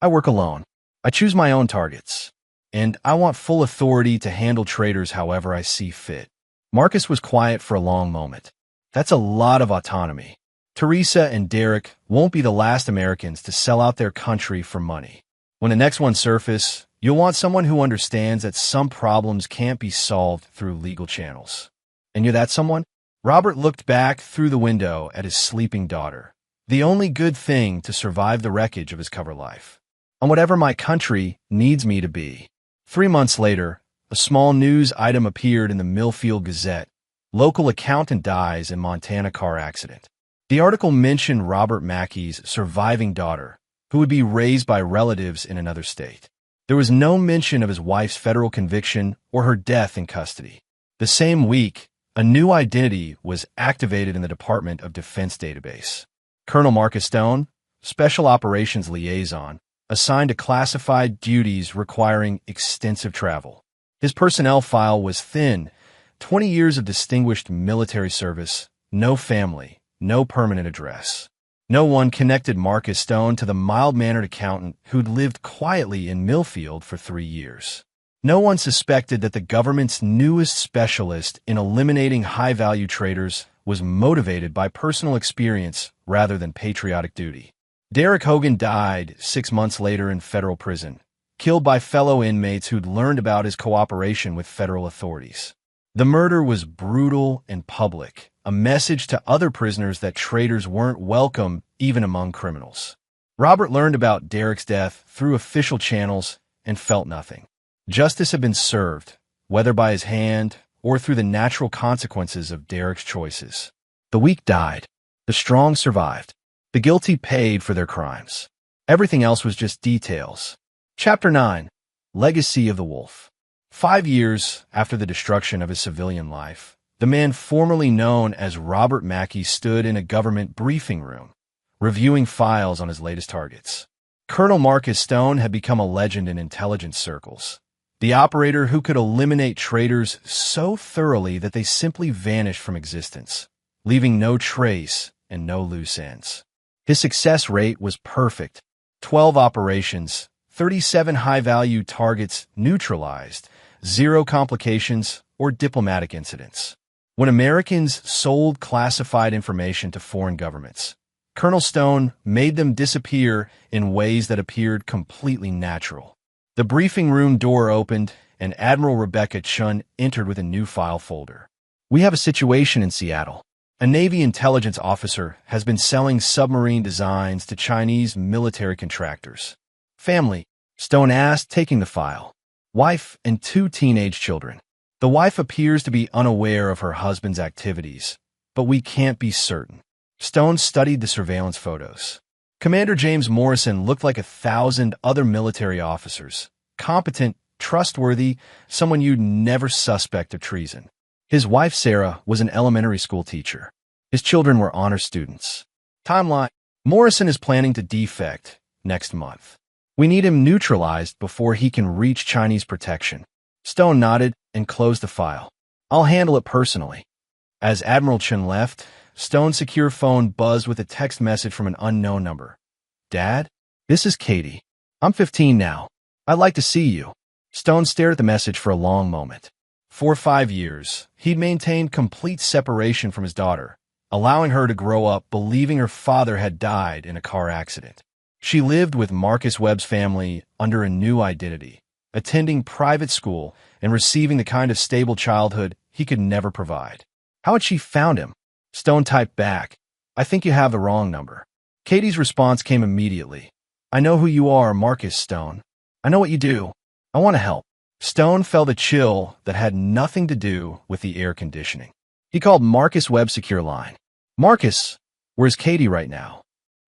I work alone. I choose my own targets. And I want full authority to handle traitors however I see fit. Marcus was quiet for a long moment. That's a lot of autonomy. Teresa and Derek won't be the last Americans to sell out their country for money. When the next one surfaces, you'll want someone who understands that some problems can't be solved through legal channels. And you're that someone? Robert looked back through the window at his sleeping daughter, the only good thing to survive the wreckage of his cover life. On whatever my country needs me to be. 3 months later, a small news item appeared in the Millfield Gazette. Local accountant dies in Montana car accident. The article mentioned Robert Mackey's surviving daughter, who would be raised by relatives in another state. There was no mention of his wife's federal conviction or her death in custody. The same week, a new identity was activated in the Department of Defense database. Colonel Marcus Stone, Special Operations Liaison, assigned to classified duties requiring extensive travel. His personnel file was thin, 20 years of distinguished military service, no family, no permanent address. No one connected Marcus Stone to the mild-mannered accountant who'd lived quietly in Millfield for 3 years. No one suspected that the government's newest specialist in eliminating high-value traders was motivated by personal experience rather than patriotic duty. Derek Hogan died 6 months later in federal prison, killed by fellow inmates who'd learned about his cooperation with federal authorities. The murder was brutal and public, a message to other prisoners that traitors weren't welcome even among criminals. Robert learned about Derek's death through official channels and felt nothing. Justice had been served, whether by his hand or through the natural consequences of Derek's choices. The weak died. The strong survived. The guilty paid for their crimes. Everything else was just details. Chapter 9. Legacy of the Wolf. 5 years after the destruction of his civilian life, the man formerly known as Robert Mackey stood in a government briefing room, reviewing files on his latest targets. Colonel Marcus Stone had become a legend in intelligence circles. The operator who could eliminate traitors so thoroughly that they simply vanished from existence, leaving no trace and no loose ends. His success rate was perfect. 12 operations, 37 high-value targets neutralized, 0 complications or diplomatic incidents. When Americans sold classified information to foreign governments, Colonel Stone made them disappear in ways that appeared completely natural. The briefing room door opened, and Admiral Rebecca Chun entered with a new file folder. "We have a situation in Seattle. A Navy intelligence officer has been selling submarine designs to Chinese military contractors. Family," Stone asked, taking the file. "Wife and 2 teenage children. The wife appears to be unaware of her husband's activities, but we can't be certain." Stone studied the surveillance photos. Commander James Morrison looked like 1,000 other military officers, competent, trustworthy, someone you'd never suspect of treason. His wife, Sarah, was an elementary school teacher. His children were honor students. Timeline: Morrison is planning to defect next month. We need him neutralized before he can reach Chinese protection. Stone nodded and closed the file. "I'll handle it personally." As Admiral Chun left, Stone's secure phone buzzed with a text message from an unknown number. "Dad? This is Katie. I'm 15 now. I'd like to see you." Stone stared at the message for a long moment. For 5 years, he'd maintained complete separation from his daughter, allowing her to grow up believing her father had died in a car accident. She lived with Marcus Webb's family under a new identity, attending private school and receiving the kind of stable childhood he could never provide. How had she found him? Stone typed back, "I think you have the wrong number." Katie's response came immediately. "I know who you are, Marcus Stone. I know what you do. I want to help." Stone felt a chill that had nothing to do with the air conditioning. He called Marcus Webb's secure line. "Marcus, where's Katie right now?"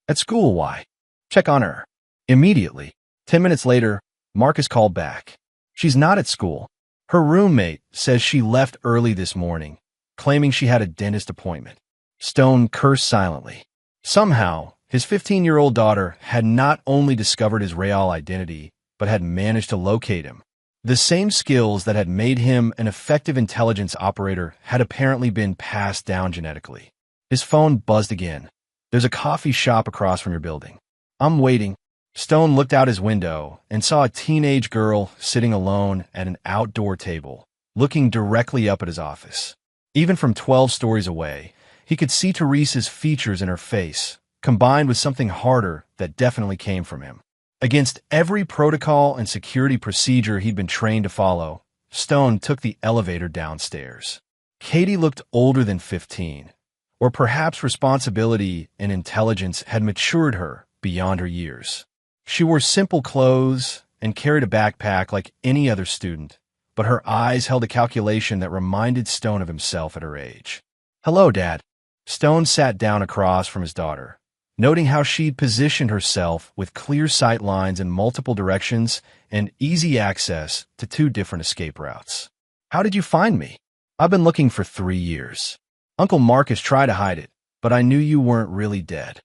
"At school, why?" "Check on her." Immediately. 10 minutes later, Marcus called back. "She's not at school. Her roommate says she left early this morning, claiming she had a dentist appointment." Stone cursed silently. Somehow, his 15-year-old daughter had not only discovered his real identity, but had managed to locate him. The same skills that had made him an effective intelligence operator had apparently been passed down genetically. His phone buzzed again. "There's a coffee shop across from your building." "I'm waiting." Stone looked out his window and saw a teenage girl sitting alone at an outdoor table, looking directly up at his office. Even from 12 stories away, he could see Teresa's features in her face, combined with something harder that definitely came from him. Against every protocol and security procedure he'd been trained to follow, Stone took the elevator downstairs. Katie looked older than 15, or perhaps responsibility and intelligence had matured her beyond her years. She wore simple clothes and carried a backpack like any other student, but her eyes held a calculation that reminded Stone of himself at her age. "Hello, Dad." Stone sat down across from his daughter, noting how she'd positioned herself with clear sight lines in multiple directions and easy access to 2 different escape routes. "How did you find me?" "I've been looking for 3 years. Uncle Marcus tried to hide it, but I knew you weren't really dead."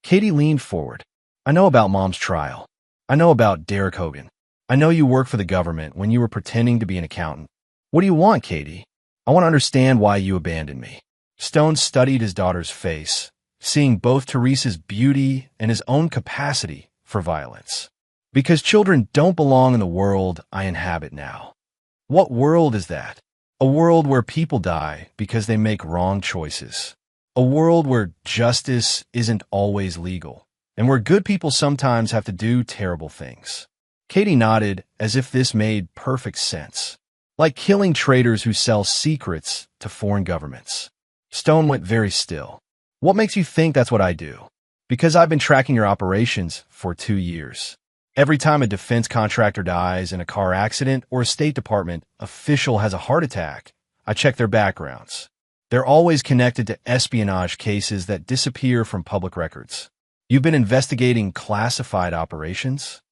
Katie leaned forward. "I know about Mom's trial. I know about Derek Hogan. I know you worked for the government when you were pretending to be an accountant. What do you want, Katie? I want to understand why you abandoned me." Stone studied his daughter's face, seeing both Teresa's beauty and his own capacity for violence. Because children don't belong in the world I inhabit now. What world is that? A world where people die because they make wrong choices. A world where justice isn't always legal, and where good people sometimes have to do terrible things. Katie nodded as if this made perfect sense. Like killing traitors who sell secrets to foreign governments. Stone went very still. What makes you think that's what I do? Because I've been tracking your operations for 2 years. Every time a defense contractor dies in a car accident or a State Department official has a heart attack, I check their backgrounds. They're always connected to espionage cases that disappear from public records. You've been investigating classified operations?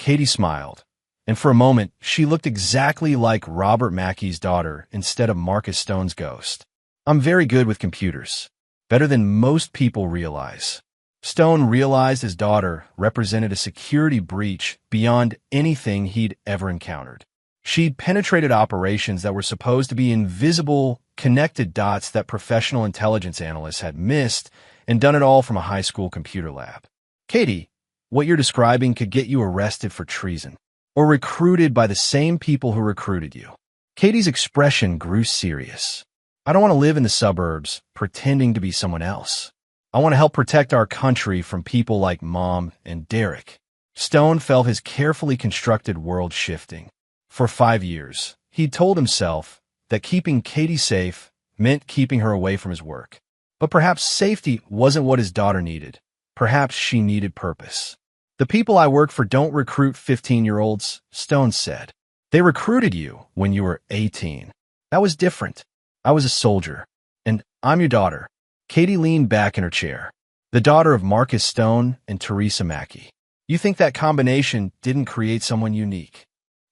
Katie smiled, and for a moment, she looked exactly like Robert Mackey's daughter instead of Marcus Stone's ghost. I'm very good with computers. Better than most people realize. Stone realized his daughter represented a security breach beyond anything he'd ever encountered. She'd penetrated operations that were supposed to be invisible, connected dots that professional intelligence analysts had missed, and done it all from a high school computer lab. Katie, what you're describing could get you arrested for treason, or recruited by the same people who recruited you. Katie's expression grew serious. I don't want to live in the suburbs pretending to be someone else. I want to help protect our country from people like Mom and Derek. Stone felt his carefully constructed world shifting. For 5 years, he'd told himself that keeping Katie safe meant keeping her away from his work. But perhaps safety wasn't what his daughter needed. Perhaps she needed purpose. The people I work for don't recruit 15-year-olds, Stone said. They recruited you when you were 18. That was different. I was a soldier. And I'm your daughter. Katie leaned back in her chair. The daughter of Marcus Stone and Teresa Mackey. You think that combination didn't create someone unique?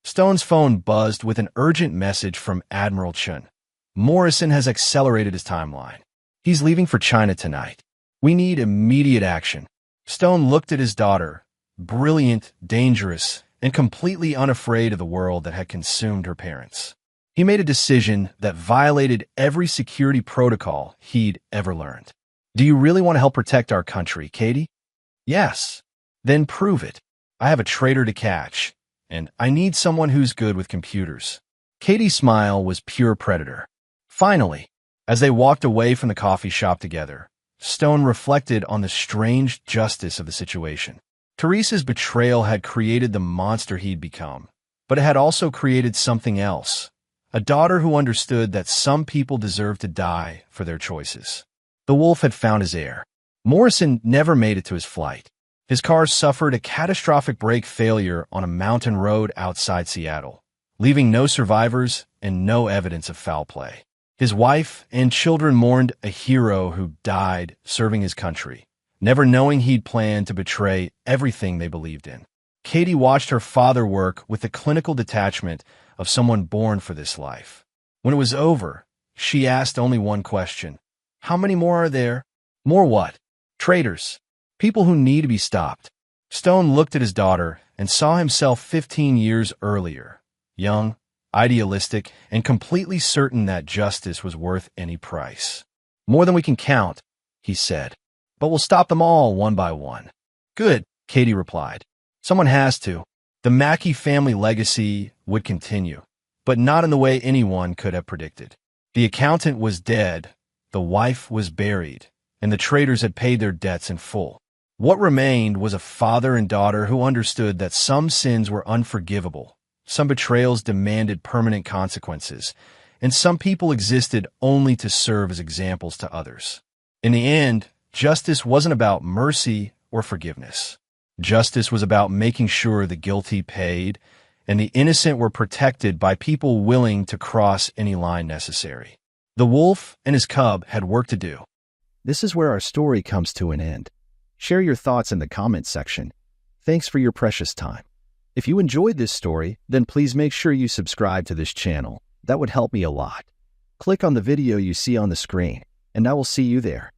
Stone's phone buzzed with an urgent message from Admiral Chun. Morrison has accelerated his timeline. He's leaving for China tonight. We need immediate action. Stone looked at his daughter, brilliant, dangerous, and completely unafraid of the world that had consumed her parents. He made a decision that violated every security protocol he'd ever learned. Do you really want to help protect our country, Katie? Yes. Then prove it. I have a traitor to catch, and I need someone who's good with computers. Katie's smile was pure predator. Finally, as they walked away from the coffee shop together, Stone reflected on the strange justice of the situation. Teresa's betrayal had created the monster he'd become, but it had also created something else. A daughter who understood that some people deserve to die for their choices. The wolf had found his heir. Morrison never made it to his flight. His car suffered a catastrophic brake failure on a mountain road outside Seattle, leaving no survivors and no evidence of foul play. His wife and children mourned a hero who died serving his country, never knowing he'd planned to betray everything they believed in. Katie watched her father work with the clinical detachment of someone born for this life. When it was over, she asked only one question. How many more are there? More what? Traitors. People who need to be stopped. Stone looked at his daughter and saw himself 15 years earlier, young, idealistic, and completely certain that justice was worth any price. More than we can count, he said. But we'll stop them all one by one. Good, Katie replied. Someone has to. The Mackey family legacy would continue, but not in the way anyone could have predicted. The accountant was dead, the wife was buried, and the traitors had paid their debts in full. What remained was a father and daughter who understood that some sins were unforgivable, some betrayals demanded permanent consequences, and some people existed only to serve as examples to others. In the end, justice wasn't about mercy or forgiveness. Justice was about making sure the guilty paid and the innocent were protected by people willing to cross any line necessary. The wolf and his cub had work to do. This is where our story comes to an end. Share your thoughts in the comments section. Thanks for your precious time. If you enjoyed this story, then please make sure you subscribe to this channel. That would help me a lot. Click on the video you see on the screen, and I will see you there.